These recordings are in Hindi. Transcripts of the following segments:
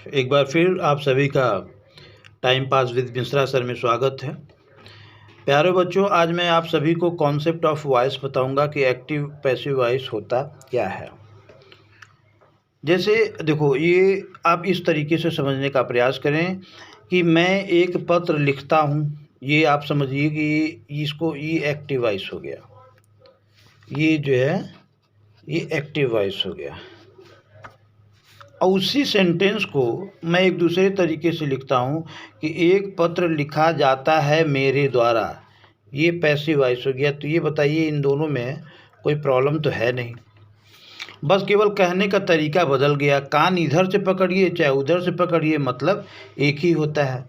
एक बार फिर आप सभी का time pass with Mishra sir में स्वागत है। प्यारे बच्चों, आज मैं आप सभी को कॉन्सेप्ट ऑफ वॉइस बताऊंगा कि एक्टिव पैसिव वॉइस होता क्या है। जैसे देखो, ये आप इस तरीके से समझने का प्रयास करें कि मैं एक पत्र लिखता हूँ, ये आप समझिए कि इसको ये एक्टिव वॉइस हो गया, ये जो है ये एक्टिव वॉइस हो गया। और उसी सेंटेंस को मैं एक दूसरे तरीके से लिखता हूँ कि एक पत्र लिखा जाता है मेरे द्वारा, ये पैसिव वॉइस हो गया। तो ये बताइए, इन दोनों में कोई प्रॉब्लम तो है नहीं, बस केवल कहने का तरीका बदल गया। कान इधर से पकड़िए चाहे उधर से पकड़िए, मतलब एक ही होता है।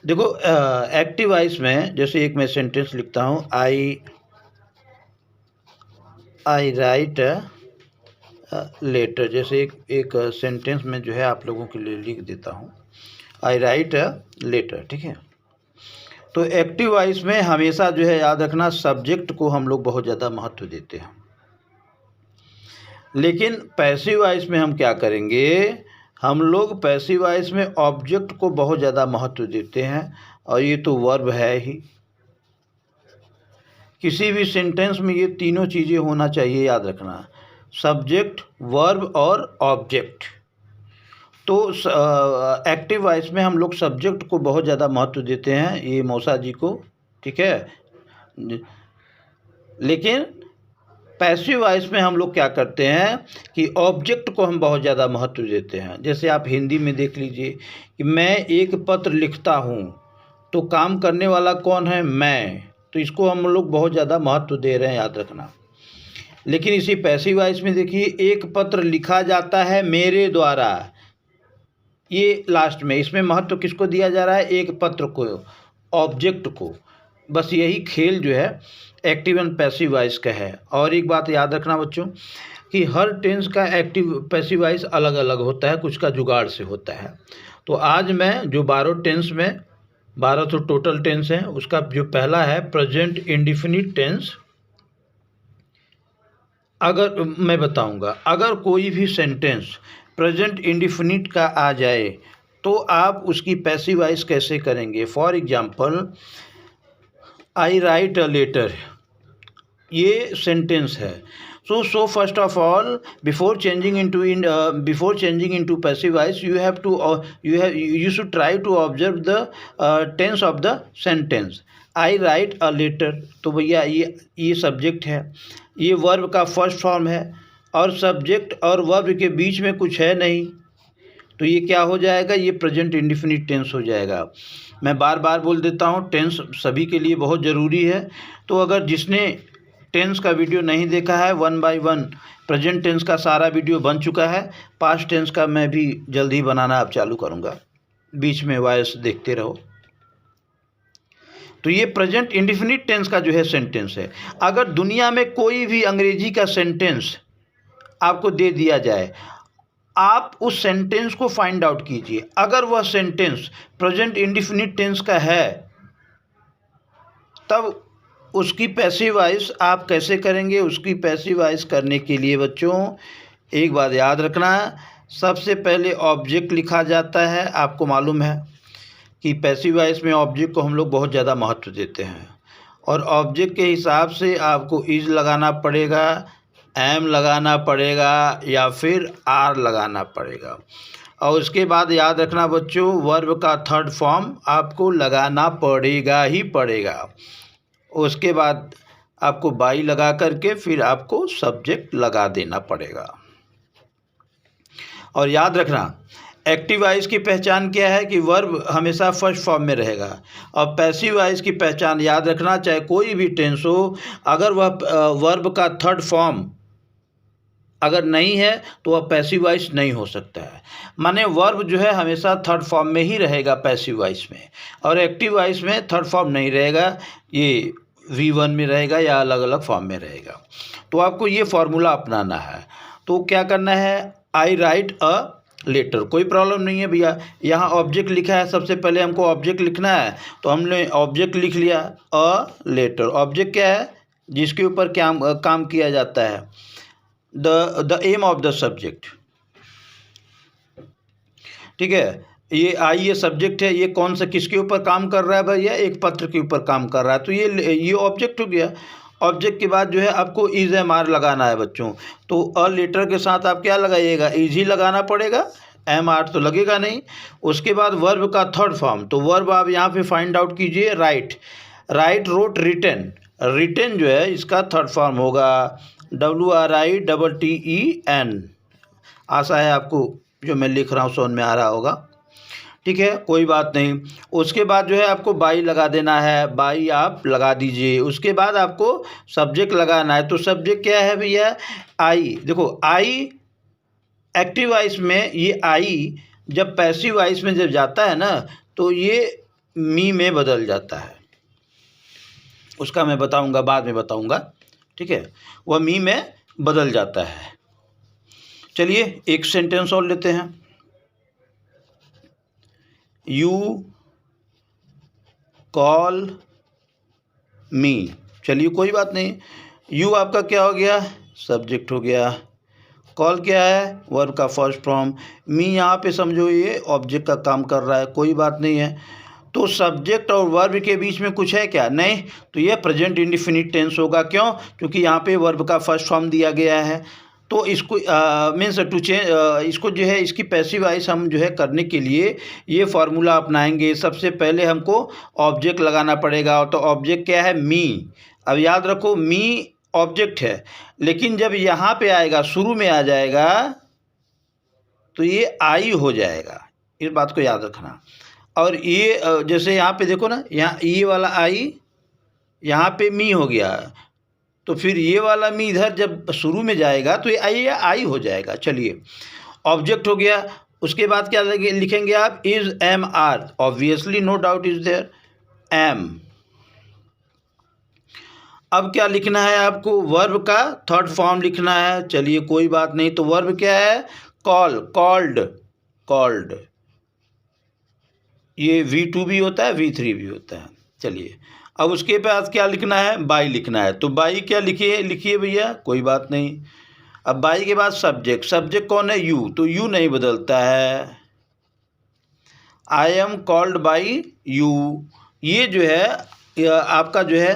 देखो, एक्टिव वॉइस में जैसे एक मैं सेंटेंस लिखता हूँ, आई राइट लेटर। जैसे एक सेंटेंस में जो है आप लोगों के लिए लिख देता हूँ, आई राइट अ लेटर, ठीक है। तो एक्टिव वॉइस में हमेशा जो है याद रखना, सब्जेक्ट को हम लोग बहुत ज़्यादा महत्व देते हैं। लेकिन पैसिव वॉइस में हम क्या करेंगे, हम लोग पैसिव वॉइस में ऑब्जेक्ट को बहुत ज़्यादा महत्व देते हैं, और ये तो वर्ब है ही। किसी भी सेंटेंस में ये तीनों चीज़ें होना चाहिए, याद रखना, सब्जेक्ट, वर्ब और ऑब्जेक्ट। तो एक्टिव वॉइस में हम लोग सब्जेक्ट को बहुत ज़्यादा महत्व देते हैं, ये मौसा जी को, ठीक है। लेकिन पैसिव वॉइस में हम लोग क्या करते हैं कि ऑब्जेक्ट को हम बहुत ज़्यादा महत्व देते हैं। जैसे आप हिंदी में देख लीजिए कि मैं एक पत्र लिखता हूँ, तो काम करने वाला कौन है, मैं, तो इसको हम लोग बहुत ज़्यादा महत्व दे रहे हैं, याद रखना। लेकिन इसी पैसिव वॉइस में देखिए, एक पत्र लिखा जाता है मेरे द्वारा, ये लास्ट में, इसमें महत्व किसको दिया जा रहा है, एक पत्र को, ऑब्जेक्ट को। बस यही खेल जो है एक्टिव एंड पैसिव वॉइस का है। और एक बात याद रखना बच्चों कि हर टेंस का एक्टिव पैसिव वॉइस अलग अलग होता है, कुछ का जुगाड़ से होता है। तो आज मैं जो 12 टेंस में 12 तो टोटल टेंस हैं, उसका जो पहला है प्रेजेंट इंडेफिनिट टेंस। अगर मैं बताऊंगा, अगर कोई भी सेंटेंस प्रेजेंट इंडेफिनिट का आ जाए तो आप उसकी पैसिव वॉइस कैसे करेंगे। For example, I write a letter, ये सेंटेंस है। So first of all, before changing into passive voice, you should try to observe the tense of the sentence. I write a letter, तो भैया ये सब्जेक्ट है, ये वर्ब का फर्स्ट फॉर्म है, और सब्जेक्ट और वर्ब के बीच में कुछ है नहीं, तो ये क्या हो जाएगा, ये प्रेजेंट इंडेफिनिट टेंस हो जाएगा। मैं बार बार बोल देता हूँ, टेंस सभी के लिए बहुत ज़रूरी है। तो अगर जिसने टेंस का वीडियो नहीं देखा है, 1 बाय 1 प्रेजेंट टेंस का सारा वीडियो बन चुका है, पास्ट टेंस का मैं भी जल्द ही बनाना अब चालू करूँगा, बीच में वॉइस देखते रहो। तो ये प्रेजेंट इंडेफिनिट टेंस का जो है सेंटेंस है। अगर दुनिया में कोई भी अंग्रेजी का सेंटेंस आपको दे दिया जाए, आप उस सेंटेंस को फाइंड आउट कीजिए। अगर वह सेंटेंस प्रेजेंट इंडेफिनिट टेंस का है, तब उसकी पैसिव वॉइस आप कैसे करेंगे। उसकी पैसिव वॉइस करने के लिए बच्चों एक बात याद रखना, सबसे पहले ऑब्जेक्ट लिखा जाता है। आपको मालूम है कि पैसिव वॉइस में ऑब्जेक्ट को हम लोग बहुत ज़्यादा महत्व देते हैं, और ऑब्जेक्ट के हिसाब से आपको इज लगाना पड़ेगा, एम लगाना पड़ेगा, या फिर आर लगाना पड़ेगा। और उसके बाद याद रखना बच्चों, वर्ब का थर्ड फॉर्म आपको लगाना पड़ेगा ही पड़ेगा। उसके बाद आपको बाई लगा करके फिर आपको सब्जेक्ट लगा देना पड़ेगा। और याद रखना, एक्टिव वॉइस की पहचान क्या है कि वर्ब हमेशा फर्स्ट फॉर्म में रहेगा, और पैसिव वॉइस की पहचान याद रखना, चाहे कोई भी टेंस हो, अगर वह वर्ब का थर्ड फॉर्म अगर नहीं है तो वह पैसिव वॉइस नहीं हो सकता है। माने वर्ब जो है हमेशा थर्ड फॉर्म में ही रहेगा पैसिव वॉइस में, और एक्टिव वॉइस में थर्ड फॉर्म नहीं रहेगा, ये V1 में रहेगा या अलग अलग फॉर्म में रहेगा। तो आपको ये फॉर्मूला अपनाना है। तो क्या करना है, आई राइट अ लेटर, कोई प्रॉब्लम नहीं है भैया। यहाँ ऑब्जेक्ट लिखा है, सबसे पहले हमको ऑब्जेक्ट लिखना है, तो हमने ऑब्जेक्ट लिख लिया, अ लेटर। ऑब्जेक्ट क्या है, जिसके ऊपर क्या काम किया जाता है, the aim of the subject, ठीक है। ये सब्जेक्ट है, ये कौन सा किसके ऊपर काम कर रहा है भैया, एक पत्र के ऊपर काम कर रहा है, तो ये ऑब्जेक्ट हो गया। ऑब्जेक्ट के बाद जो है आपको इज एम आर लगाना है बच्चों, तो अ लेटर के साथ आप क्या लगाइएगा, इज ही लगाना पड़ेगा, एम आर तो लगेगा नहीं। उसके बाद वर्ब का थर्ड फॉर्म, तो वर्ब आप यहाँ पे फाइंड आउट कीजिए, write, write, wrote, written. Written जो है इसका थर्ड फॉर्म होगा WRITTEN। आशा है आपको जो मैं लिख रहा हूँ समझ में आ रहा होगा, ठीक है, कोई बात नहीं। उसके बाद जो है आपको बाई लगा देना है, बाई आप लगा दीजिए। उसके बाद आपको सब्जेक्ट लगाना है, तो सब्जेक्ट क्या है भैया, आई। देखो आई एक्टिव वॉइस में, ये आई जब पैसिव वॉइस में जब जाता है ना, तो ये मी में बदल जाता है, उसका मैं बताऊंगा, बाद में बताऊंगा, ठीक है, वह मी में बदल जाता है। चलिए एक सेंटेंस और लेते हैं, यू कॉल मी। चलिए कोई बात नहीं, यू आपका क्या हो गया, सब्जेक्ट हो गया, कॉल क्या है, वर्ब का फर्स्ट फॉर्म, मी यहाँ पे समझो ये ऑब्जेक्ट का काम कर रहा है, कोई बात नहीं है। तो सब्जेक्ट और वर्ब के बीच में कुछ है क्या, नहीं, तो ये प्रेजेंट इंडिफिनिट टेंस होगा। क्यों, क्योंकि यहाँ पे वर्ब का फर्स्ट फॉर्म दिया गया है। तो इसको मीन्स टू चेंज, इसको जो है इसकी पैसिव वॉइस हम जो है करने के लिए ये फार्मूला अपनाएंगे। सबसे पहले हमको ऑब्जेक्ट लगाना पड़ेगा, तो ऑब्जेक्ट क्या है, मी। अब याद रखो मी ऑब्जेक्ट है, लेकिन जब यहाँ पे आएगा, शुरू में आ जाएगा, तो ये आई हो जाएगा, इस बात को याद रखना। और ये जैसे यहाँ पे देखो ना, यहाँ ये वाला आई, यहाँ पे मी हो गया, तो फिर ये वाला मी इधर जब शुरू में जाएगा तो ये आई हो जाएगा। चलिए ऑब्जेक्ट हो गया। उसके बाद क्या लिखेंगे आप, is am are, obviously no doubt is there, am. अब क्या लिखना है आपको, वर्ब का थर्ड फॉर्म लिखना है। चलिए कोई बात नहीं, तो वर्ब क्या है, कॉल, कॉल्ड, कॉल्ड, ये V2 भी होता है, V3 भी होता है। चलिए अब उसके बाद क्या लिखना है, बाई लिखना है, तो बाई क्या लिखिए भैया, कोई बात नहीं। अब बाई के बाद सब्जेक्ट, सब्जेक्ट कौन है, यू, तो यू नहीं बदलता है, I am called by you. ये जो है आपका जो है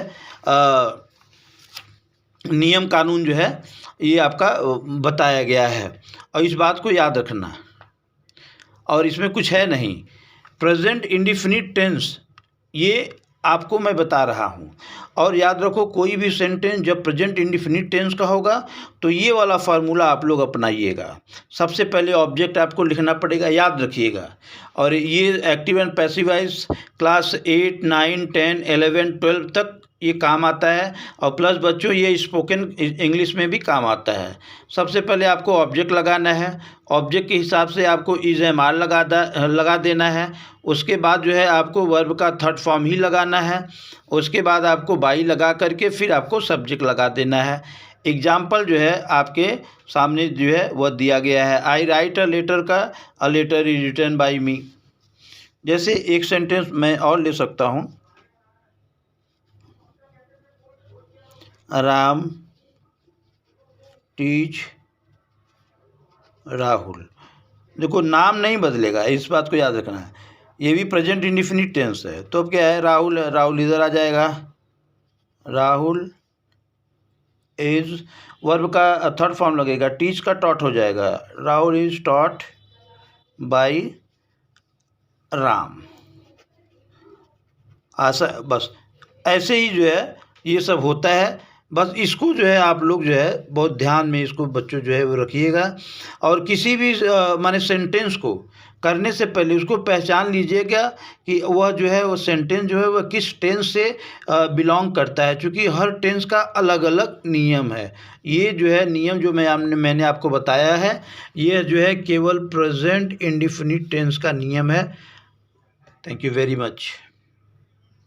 नियम कानून जो है ये आपका बताया गया है, और इस बात को याद रखना। और इसमें कुछ है नहीं, प्रेजेंट इंडिफिनिट टेंस ये आपको मैं बता रहा हूँ। और याद रखो कोई भी सेंटेंस जब प्रेजेंट इंडिफिनिट टेंस का होगा तो ये वाला फार्मूला आप लोग अपनाइएगा। सबसे पहले ऑब्जेक्ट आपको लिखना पड़ेगा, याद रखिएगा। और ये active and passive voice class 8, 9, 10, 11, 12 तक ये काम आता है, और प्लस बच्चों ये स्पोकन इंग्लिश में भी काम आता है। सबसे पहले आपको ऑब्जेक्ट लगाना है, ऑब्जेक्ट के हिसाब से आपको इज एम आर लगा देना है। उसके बाद जो है आपको वर्ब का थर्ड फॉर्म ही लगाना है। उसके बाद आपको बाई लगा करके फिर आपको सब्जेक्ट लगा देना है। एग्जाम्पल जो है आपके सामने जो है वह दिया गया है, आई राइट अ लेटर का, a letter is written by me. जैसे एक सेंटेंस मैं और ले सकता हूँ, राम टीच राहुल। देखो नाम नहीं बदलेगा, इस बात को याद रखना है, ये भी प्रेजेंट इंडिफिनिट टेंस है। तो अब क्या है, राहुल है, राहुल इधर आ जाएगा, राहुल इज, वर्ब का थर्ड फॉर्म लगेगा, टीच का टॉट हो जाएगा, Rahul is taught by Ram. आशा बस ऐसे ही जो है ये सब होता है। बस इसको जो है आप लोग जो है बहुत ध्यान में इसको बच्चों जो है वो रखिएगा। और किसी भी माने सेंटेंस को करने से पहले उसको पहचान लीजिएगा कि वह जो है वो सेंटेंस जो है वह किस टेंस से बिलोंग करता है, क्योंकि हर टेंस का अलग अलग नियम है। ये जो है नियम जो मैंने आपको बताया है, ये जो है केवल प्रेजेंट इंडिफिनिट टेंस का नियम है। Thank you very much.